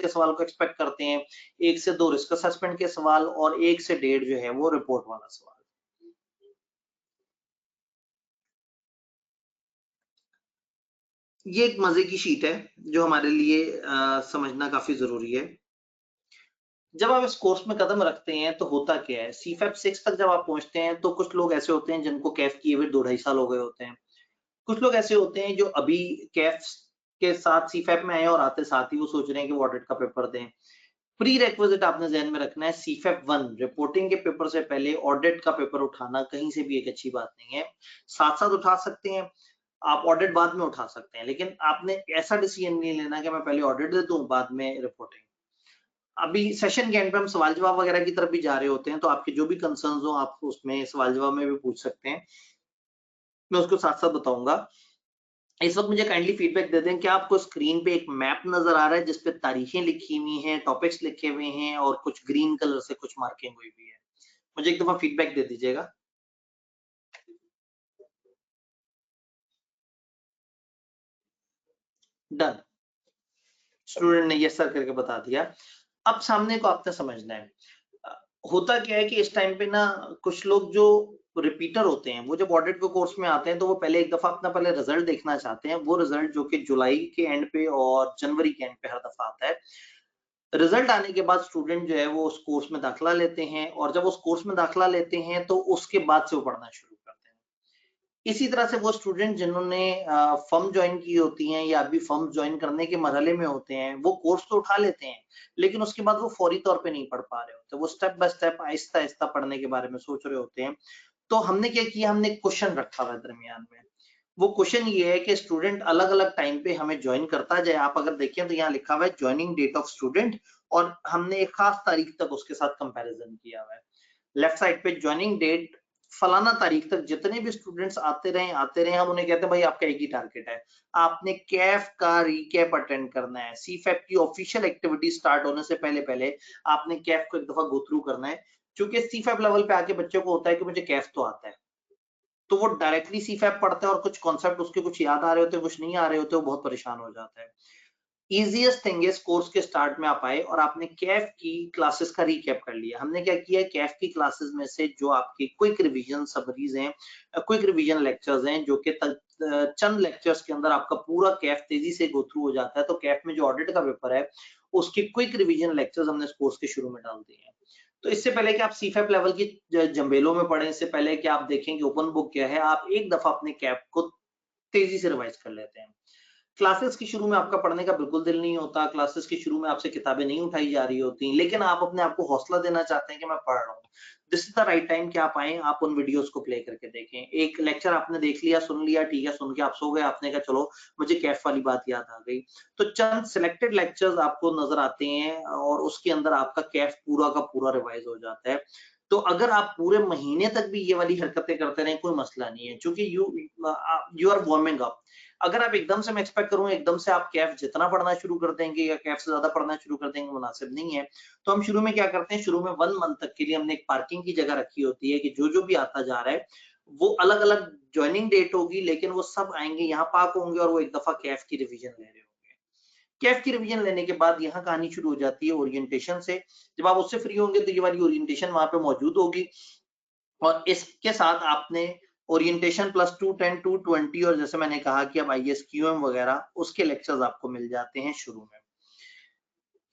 के सवाल को एक्सपेक्ट करते हैं, 1 से 2 रिस्क असेसमेंट के सवाल और 1 से 1.5 जो है वो रिपोर्ट वाला सवाल। ये एक मजे की शीट है जो हमारे लिए समझना काफी जरूरी है। जब आप इस कोर्स में कदम रखते हैं तो होता क्या है, सीफैप 6 तक जब आप पहुंचते हैं तो कुछ लोग ऐसे होते हैं जिनको कैफ किए हुए 2 ढाई साल हो गए होते हैं। कुछ लोग ऐसे होते हैं जो अभी कैफ के साथ सीफैप में आए और आते साथ ही वो सोच रहे हैं कि वो ऑडिट का पेपर दें। प्री रेक्विजिट आपने ध्यान में रखना है, सीफैप 1 रिपोर्टिंग के पेपर से पहले ऑडिट का पेपर उठाना कहीं से भी एक अच्छी बात नहीं है। साथ साथ उठा सकते हैं आप, ऑडिट बाद में उठा सकते हैं, लेकिन आपने ऐसा डिसीजन नहीं लेना कि मैं पहले ऑडिट दे दूं बाद में रिपोर्टिंग। अभी सेशन के एंड पे हम सवाल जवाब वगैरह की तरफ भी जा रहे होते हैं, तो आपके जो भी कंसर्न्स हो आप उसमें सवाल जवाब में भी पूछ सकते हैं, मैं उसको साथ साथ बताऊंगा। इस वक्त मुझे काइंडली फीडबैक दे दें कि आपको स्क्रीन पे एक मैप नजर आ रहा है जिसपे तारीखें लिखी हुई हैं, टॉपिक्स लिखे हुए हैं और कुछ ग्रीन कलर से कुछ मार्किंग हुई भी है। मुझे एक दफा फीडबैक दे दीजिएगा। डन, स्टूडेंट ने यस सर करके बता दिया। अब सामने को आपने समझना है। होता क्या है कि इस टाइम पे ना कुछ लोग जो रिपीटर होते हैं वो जब ऑडिट के कोर्स में आते हैं तो वो पहले एक दफा अपना पहले रिजल्ट देखना चाहते हैं, वो रिजल्ट जो कि जुलाई के एंड पे और जनवरी के एंड पे हर दफा आता है। रिजल्ट आने के बाद स्टूडेंट जो है वो उस कोर्स में दाखिला लेते हैं और जब उस कोर्स में दाखिला लेते हैं तो उसके बाद से वो पढ़ना शुरू करते हैं। इसी तरह से वो स्टूडेंट जिन्होंने फर्म ज्वाइन की होती हैं या अभी फर्म ज्वाइन करने के मरहले में होते हैं, वो कोर्स तो उठा लेते हैं लेकिन उसके बाद वो फौरी तौर पे नहीं पढ़ पा रहे होते, वो step by step Aahista Aahista पढ़ने के बारे में सोच रहे होते हैं। तो हमने क्या किया, हमने क्वेश्चन रखा हुआ है दरमियान में। वो क्वेश्चन ये है कि स्टूडेंट अलग अलग टाइम पे हमें ज्वाइन करता जाए। आप अगर देखें तो यहाँ लिखा हुआ है ज्वाइनिंग डेट ऑफ स्टूडेंट और हमने एक खास तारीख तक उसके साथ कंपैरिजन किया हुआ है। लेफ्ट साइड पे ज्वाइनिंग डेट फलाना तारीख तक जितने भी स्टूडेंट्स आते रहे, हम उन्हें कहते हैं भाई आपका एक ही टारगेट है, आपने कैफ का रिकैप अटेंड करना है। सीफैप की ऑफिशियल एक्टिविटी स्टार्ट होने से पहले पहले आपने कैफ को एक दफा गो थ्रू करना है। क्योंकि सीफैप लेवल पे आके बच्चों को होता है कि मुझे कैफ तो आता है, तो वो डायरेक्टली सीफैप पढ़ता है और कुछ कॉन्सेप्ट उसके कुछ याद आ रहे होते हैं, कुछ नहीं आ रहे होते, वो बहुत परेशान हो जाता है। इजीएस्ट थिंग इज कोर्स के स्टार्ट में आप आए और आपने कैफ की क्लासेस का रिकैप कर लिया। हमने क्या किया, कैफ की क्लासेस में से जो आपकी क्विक रिवीजन समरीज हैं, क्विक रिवीजन लेक्चर्स हैं, जो कि चंद लेक्चर्स के अंदर आपका पूरा कैफ तेजी से गो थ्रू हो जाता है। तो कैफ में जो ऑडिट का पेपर है उसकी क्विक रिवीजन लेक्चर्स हमने इस कोर्स के शुरू में डाल दिए हैं। तो इससे पहले कि आप सीफैप लेवल की जंबेलों में पढ़ें, इससे पहले कि आप देखें कि ओपन बुक क्या है, आप एक दफा अपने कैफ को तेजी से रिवाइज कर लेते हैं। क्लासेस की शुरू में आपका पढ़ने का बिल्कुल दिल नहीं होता, क्लासेस की शुरू में आपसे किताबें नहीं उठाई जा रही होती, लेकिन आप अपने आप को हौसला देना चाहते हैं कि मैं पढ़ रहा हूँ। This is the right time कि आप आए, आप उन वीडियोस को प्ले करके देखें। एक लेक्चर आपने देख लिया, सुन लिया, ठीक है, सुन के आप सो गए, आपने कहा चलो मुझे कैफ वाली बात याद आ गई, तो चंद सिलेक्टेड लेक्चर्स आपको नजर आते हैं और उसके अंदर आपका कैफ पूरा का पूरा रिवाइज हो जाता है। तो अगर आप पूरे महीने तक भी ये वाली हरकतें करते रहें कोई मसला नहीं है, क्योंकि यू आर वार्मिंग अप। अगर आप एकदम से मैं एक्सपेक्ट करूँ एकदम से आप कैफ जितना पढ़ना शुरू कर देंगे या कैफ से ज्यादा पढ़ना शुरू कर देंगे, मुनासिब नहीं है। तो हम शुरू में क्या करते हैं, शुरू में 1 मंथ तक के लिए हमने एक पार्किंग की जगह रखी होती है कि जो भी आता जा रहा है वो अलग अलग ज्वाइनिंग डेट होगी, लेकिन वो सब आएंगे यहाँ पाक होंगे और वो एक दफा कैफ की रिवीजन ले रहे होंगे। कैफ की रिवीजन लेने के बाद यहाँ कहानी शुरू हो जाती है ओरिएंटेशन से। जब आप उससे फ्री होंगे तो ये वाली ओरिएंटेशन वहां पे मौजूद होगी और इसके साथ आपने ओरिएंटेशन प्लस 210 220 और जैसे मैंने कहा कि अब ISQM वगैरह उसके लेक्चर्स आपको मिल जाते हैं शुरू में।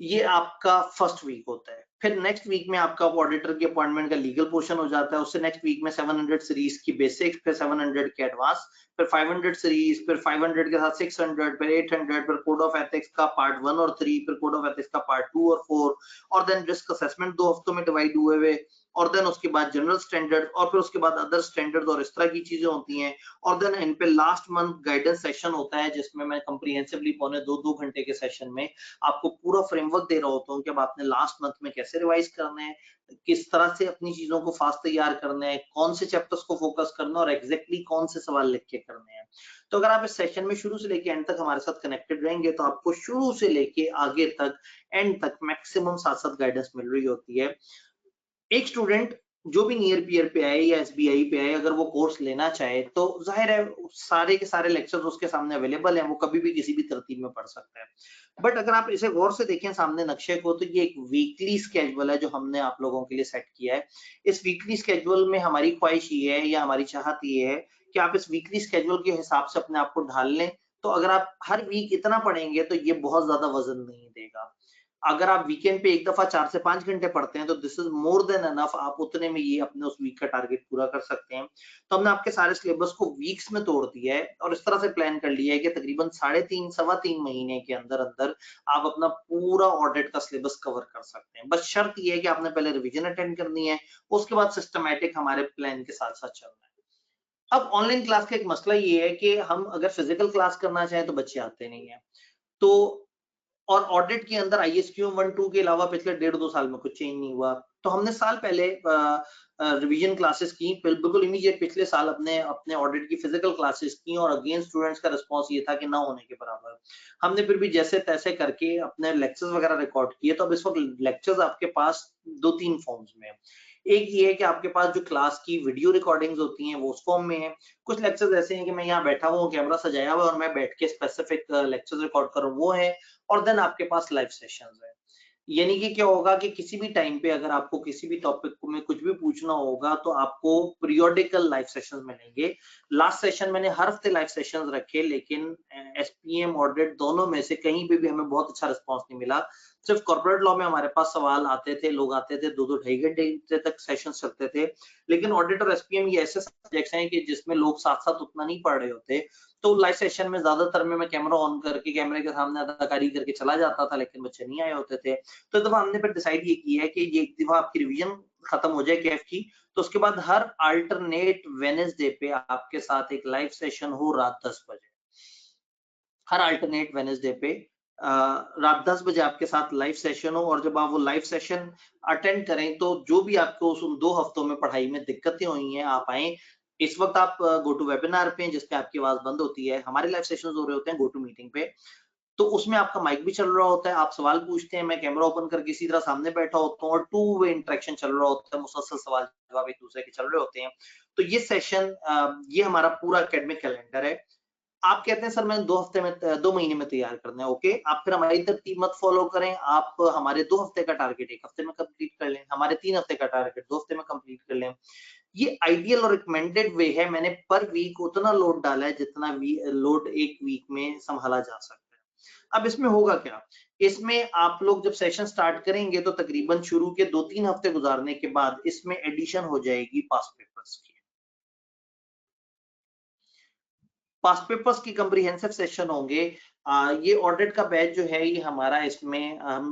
ये आपका फर्स्ट वीक होता है। फिर नेक्स्ट वीक में आपका ऑडिटर की अपॉइंटमेंट का लीगल पोर्शन हो जाता है। उससे नेक्स्ट वीक में 700 सीरीज की बेसिक, फिर 700 के एडवांस, फिर 500 सीरीज, फिर 500 के साथ 600, फिर 800, फिर कोड ऑफ एथिक्स का पार्ट 1 और 3, फिर कोड ऑफ एथिक्स का पार्ट 2 और 4, और देन रिस्क असेसमेंट 2 हफ्तों में डिवाइड हुए हुए, और देन उसके बाद जनरल स्टैंडर्ड, और फिर उसके बाद अदर स्टैंडर्ड और इस तरह की चीजें होती हैं। और देन इन पे लास्ट मंथ गाइडेंस सेशन होता है जिसमें मैं कंप्रीहेंसिवली पौने 2 घंटे के सेशन में आपको पूरा फ्रेमवर्क दे रहा होता हूँ कि अब आपने लास्ट मंथ में कैसे रिवाइज करना है, किस तरह से अपनी चीजों को फास्ट तैयार करना है, कौन से चैप्टर्स को फोकस करना है और एग्जैक्टली कौन से सवाल लिख के करने हैं। तो अगर आप इस सेशन में शुरू से लेके एंड तक हमारे साथ कनेक्टेड रहेंगे तो आपको शुरू से लेके आगे तक एंड तक मैक्सिमम 7 गाइडेंस मिल रही होती है। एक स्टूडेंट जो भी नियर पीयर पे आए या एसबीआई पे आए, अगर वो कोर्स लेना चाहे तो जाहिर है सारे के सारे लेक्चर्स उसके सामने अवेलेबल हैं, वो कभी भी किसी भी तरतीब में पढ़ सकता है। बट अगर आप इसे गौर से देखें सामने नक्शे को, तो ये एक वीकली स्केड्यूल है जो हमने आप लोगों के लिए सेट किया है। इस वीकली स्केड्यूल में हमारी ख्वाहिश ये है या हमारी चाहत ये है कि आप इस वीकली स्केड्यूल के हिसाब से अपने आप को ढाल लें। तो अगर आप हर वीक इतना पढ़ेंगे तो ये बहुत ज्यादा वजन नहीं देगा। अगर आप वीकेंड पे एक दफा 4 से 5 घंटे पढ़ते हैं तो this is more than enough, आप उतने में ये अपने उस वीक का टारगेट पूरा कर सकते हैं। तो हमने आपके सारे सिलेबस को वीक्स में तोड़ दिया है और इस तरह से प्लान कर लिया है कि तकरीबन 3.5 सवा 3 महीने के अंदर अंदर आप अपना पूरा ऑडिट का सिलेबस कवर कर सकते हैं। बस शर्त ये है कि आपने पहले रिवीजन अटेंड करनी है, उसके बाद सिस्टमैटिक हमारे प्लान के साथ साथ चलना है। अब ऑनलाइन क्लास का एक मसला ये है कि हम अगर फिजिकल क्लास करना चाहें तो बच्चे आते नहीं है। तो और ऑडिट के अंदर आईएसक्यू 1-2 के अलावा पिछले 1.5-2 साल में कुछ चेंज नहीं हुआ। तो हमने साल पहले रिवीजन क्लासेस की, बिल्कुल इमीडिएट पिछले साल अपने अपने ऑडिट की फिजिकल क्लासेस की और अगेन स्टूडेंट्स का रिस्पांस ये था कि ना होने के बराबर। हमने फिर भी जैसे तैसे करके अपने लेक्चर्स वगैरह रिकॉर्ड किए। तो अब इस वक्त लेक्चर्स आपके पास 2-3 फॉर्म्स में है। एक ये है कि आपके पास जो क्लास की वीडियो रिकॉर्डिंग्स होती हैं वो उस फॉर्म में है। कुछ लेक्चर्स ऐसे हैं कि मैं यहाँ बैठा हूँ, कैमरा सजाया हुआ है और मैं बैठ के स्पेसिफिक लेक्चर्स रिकॉर्ड कर रहा हूँ, वो है। और देन आपके पास लाइव सेशंस है। यानी कि क्या होगा कि किसी भी टाइम पे अगर आपको किसी भी टॉपिक में कुछ भी पूछना होगा तो आपको पीरियोडिकल लाइव सेशंस मिलेंगे। लास्ट सेशन मैंने हर हफ्ते लाइव सेशंस रखे, लेकिन एसपीएम ऑडिट दोनों में से कहीं पे भी हमें बहुत अच्छा रिस्पांस नहीं मिला। सिर्फ कॉर्पोरेट लॉ में हमारे पास सवाल आते थे, लोग आते थे, 2-2 ढाई घंटे तक सेशन चलते थे। लेकिन ऑडिट और एसपीएम ये ऐसे सब्जेक्ट्स हैं कि जिसमें लोग साथ साथ उतना नहीं पढ़ रहे होते। तो लाइव सेशन में ज्यादातर में मैं कैमरा ऑन करके कैमरे के सामने अदाकारी करके चला जाता था, लेकिन बच्चे नहीं आए होते थे। तो दफा हमने फिर डिसाइड ये किया है कि ये एक दफा आपकी रिवीजन खत्म हो जाए कैफ की, तो उसके बाद हर अल्टरनेट वेडनेसडे पे आपके साथ एक लाइव सेशन हो रात 10 बजे। हर अल्टरनेट वेडनेसडे पे रात 10 बजे आपके साथ लाइव सेशन हो। और जब आप वो लाइव सेशन अटेंड करें तो जो भी आपको उन 2 हफ्तों में पढ़ाई में दिक्कतें हुई हैं, आप आए। इस वक्त आप गो टू वेबिनार पे हैं जिसपे आपकी आवाज बंद होती है। हमारे लाइव सेशन हो रहे होते हैं गो टू मीटिंग पे, तो उसमें आपका माइक भी चल रहा होता है, आप सवाल पूछते हैं, मैं कैमरा ओपन करके इसी तरह सामने बैठा होता हूँ और टू वे इंटरेक्शन चल रहा होता है, मुसलसल सवाल जवाब एक दूसरे के चल रहे होते हैं। तो ये सेशन, ये हमारा पूरा एकेडमिक कैलेंडर है। आप कहते हैं सर मैं 2 हफ्ते में 2 महीने में तैयार करना है, ओके। आप फिर हमारी तरतीब मत फॉलो करें। आप हमारे 2 हफ्ते का टारगेट 1 हफ्ते में कंप्लीट कर लें, हमारे 3 हफ्ते का टारगेट 2 हफ्ते में कंप्लीट कर लें। ये आइडियल और रिकमेंडेड वे है। मैंने पर वीक उतना लोड डाला है जितना लोड एक वीक में संभाला जा सकता है। अब इसमें होगा क्या? इसमें आप लोग जब सेशन स्टार्ट करेंगे तो तकरीबन शुरू के 2-3 हफ्ते गुजारने के बाद इसमें एडिशन हो जाएगी पास्ट पेपर्स की। पास्ट पेपर्स की कॉम्प्रिहेंसिव सेशन होंगे। ये ऑडिट का बैच जो है ये हमारा, इसमें हम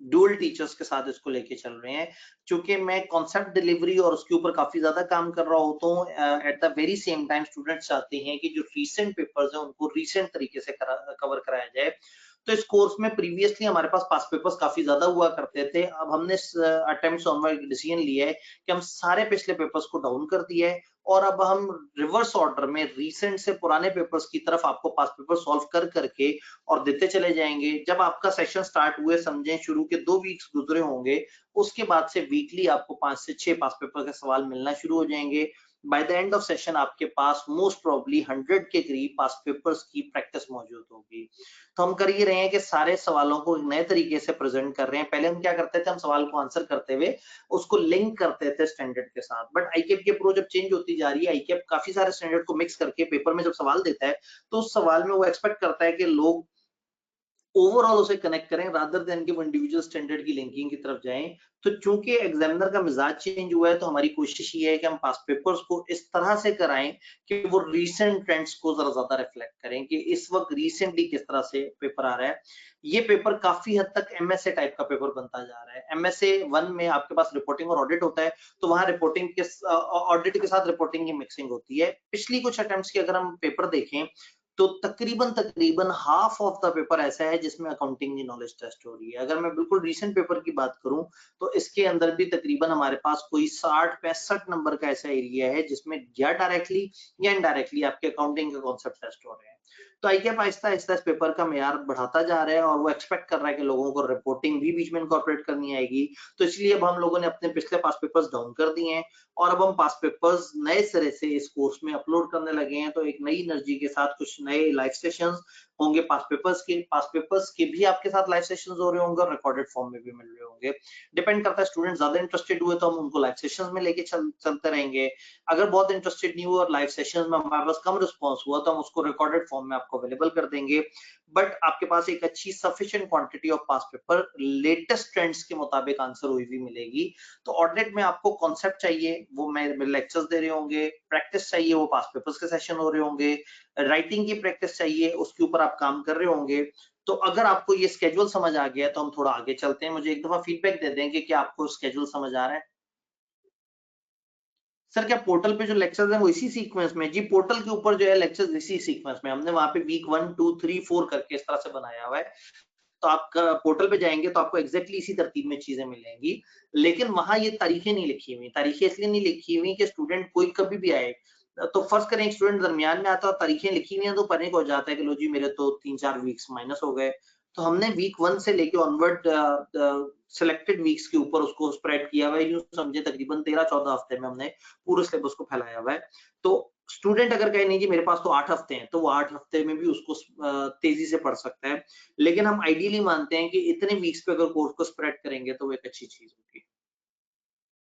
डुअल टीचर्स के साथ इसको लेके चल रहे हैं। चूंकि मैं कॉन्सेप्ट डिलीवरी और उसके ऊपर काफी ज्यादा काम कर रहा होता हूँ, at the very same time students चाहते हैं कि जो रीसेंट पेपर्स हैं उनको रीसेंट तरीके से कवर कराया जाए। तो इस कोर्स में प्रीवियसली हमारे पास पास्ट पेपर्स काफी ज्यादा हुआ करते थे। अब हमने अटेम्प्ट्स ऑनवर्ड डिसीजन लिया है कि हम सारे पिछले पेपर्स को डाउन कर दिया है और अब हम रिवर्स ऑर्डर में रीसेंट से पुराने पेपर्स की तरफ आपको पास्ट पेपर सॉल्व कर करके और देते चले जाएंगे। जब आपका सेशन स्टार्ट हुए, समझें शुरू के 2 वीक्स गुजरे होंगे, उसके बाद से वीकली आपको 5 से 6 पास्ट पेपर के सवाल मिलना शुरू हो जाएंगे। By the end of session आपके पास मोस्ट प्रोबेबली 100 के करीब पास्ट पेपर्स की प्रैक्टिस मौजूद होगी। तो हम कर ये रहे हैं कि सारे सवालों को एक नए तरीके से प्रेजेंट कर रहे हैं। पहले हम क्या करते थे, हम सवाल को आंसर करते हुए उसको लिंक करते थे स्टैंडर्ड के साथ। बट आईकेप की अप्रोच अब चेंज होती जा रही है। आईकेप काफी सारे स्टैंडर्ड को मिक्स करके पेपर में जब सवाल देता है तो उस सवाल में वो एक्सपेक्ट करता है कि लोग ओवरऑल उसे कनेक्ट करें रादर देन कि वो इंडिविजुअल स्टैंडर्ड की लिंकिंग की तरफ जाएं। तो चूंकि एग्जामिनर का मिजाज चेंज हुआ है तो हमारी कोशिश ये है कि हम पास्ट पेपर्स को इस तरह से कराएं कि वो रीसेंट ट्रेंड्स को जरा ज्यादा रिफ्लेक्ट करें कि इस वक्त रिसेंटली किस तरह से पेपर आ रहा है। ये पेपर काफी हद तक एमएसए टाइप का पेपर बनता जा रहा है। एमएसए 1 में आपके पास रिपोर्टिंग और ऑडिट होता है, तो वहां रिपोर्टिंग के ऑडिट के साथ रिपोर्टिंग की मिक्सिंग होती है। पिछली कुछ अटेम्प्ट्स की अगर हम पेपर देखें तो तकरीबन तकरीबन हाफ ऑफ द पेपर ऐसा है जिसमें अकाउंटिंग की नॉलेज टेस्ट हो रही है। अगर मैं बिल्कुल रीसेंट पेपर की बात करूं तो इसके अंदर भी तकरीबन हमारे पास कोई 60-65 नंबर का ऐसा एरिया है जिसमें या डायरेक्टली या इनडायरेक्टली आपके अकाउंटिंग के कॉन्सेप्ट टेस्ट हो रहे हैं। तो ICAP आहिस्ता-आहिस्ता इस पेपर का मेयार बढ़ाता जा रहा है और वो एक्सपेक्ट कर रहा है कि लोगों को रिपोर्टिंग भी बीच में इनकॉर्पोरेट करनी आएगी। तो इसलिए अब हम लोगों ने अपने पिछले पास्ट पेपर्स डाउन कर दिए हैं और अब हम पास्ट पेपर्स नए सिरे से इस कोर्स में अपलोड करने लगे हैं। तो एक नई एनर्जी के साथ कुछ नए लाइव सेशंस होंगे पास्ट पेपर्स के भी आपके साथ लाइव सेशंस हो रहे होंगे और रिकॉर्डेड फॉर्म में भी मिल रहे होंगे। डिपेंड करता है, स्टूडेंट ज्यादा इंटरेस्टेड हुए तो हम उनको लाइव सेशंस में लेके चलते रहेंगे। अगर बहुत इंटरेस्टेड नहीं हुआ और लाइव सेशंस में हमारे पास कम रिस्पॉन्स हुआ तो हम उसको रिकॉर्डेड फॉर्म में आपको अवेलेबल कर देंगे। बट आपके पास एक अच्छी sufficient quantity of past paper latest trends के मुताबिक आंसर हुई भी मिलेगी। तो ऑडिट में आपको कॉन्सेप्ट चाहिए, वो मैं लेक्चर्स दे रहे होंगे, प्रैक्टिस चाहिए, वो पास्ट पेपर्स के सेशन हो रहे होंगे, राइटिंग की प्रैक्टिस चाहिए, उसके ऊपर आप काम कर रहे होंगे। तो अगर आपको ये स्केड्यूल समझ आ गया तो हम थोड़ा आगे चलते हैं। मुझे एक दफा फीडबैक दे दें कि क्या आपको स्केड्यूल समझ आ रहा है। सर क्या पोर्टल पे जो लेक्चर्स हैं वो इसी सीक्वेंस में? जी पोर्टल के ऊपर जो है लेक्चर्स इसी सीक्वेंस में, हमने वहां पे वीक 1 2 3 4 करके इस तरह से बनाया हुआ है। तो आप पोर्टल पे जाएंगे तो आपको एग्जैक्टली इसी तरतीब में चीजें मिलेंगी, लेकिन वहां ये तारीखें नहीं लिखी हुई। तारीखें इसलिए नहीं लिखी हुई कि स्टूडेंट कोई कभी भी आए, तो फर्ज करें एक स्टूडेंट दरमियान में आता है और तारीखें लिखी हुई हैं तो पैनिक हो जाता है कि लो जी मेरे तो 3-4 वीक्स माइनस हो गए। तो हमने वीक 1 से लेके ऑनवर्ड सिलेक्टेड वीक्स के ऊपर उसको स्प्रेड किया हुआ है। यूं समझे तकरीबन 13-14 हफ्ते में हमने पूरे सिलेबस को फैलाया हुआ है। तो स्टूडेंट अगर कहे नहीं जी मेरे पास तो 8 हफ्ते हैं, तो वो 8 हफ्ते में भी उसको तेजी से पढ़ सकता है। लेकिन हम आइडियली मानते हैं कि इतने वीक्स पे अगर कोर्स को स्प्रेड करेंगे तो वो एक अच्छी चीज होगी।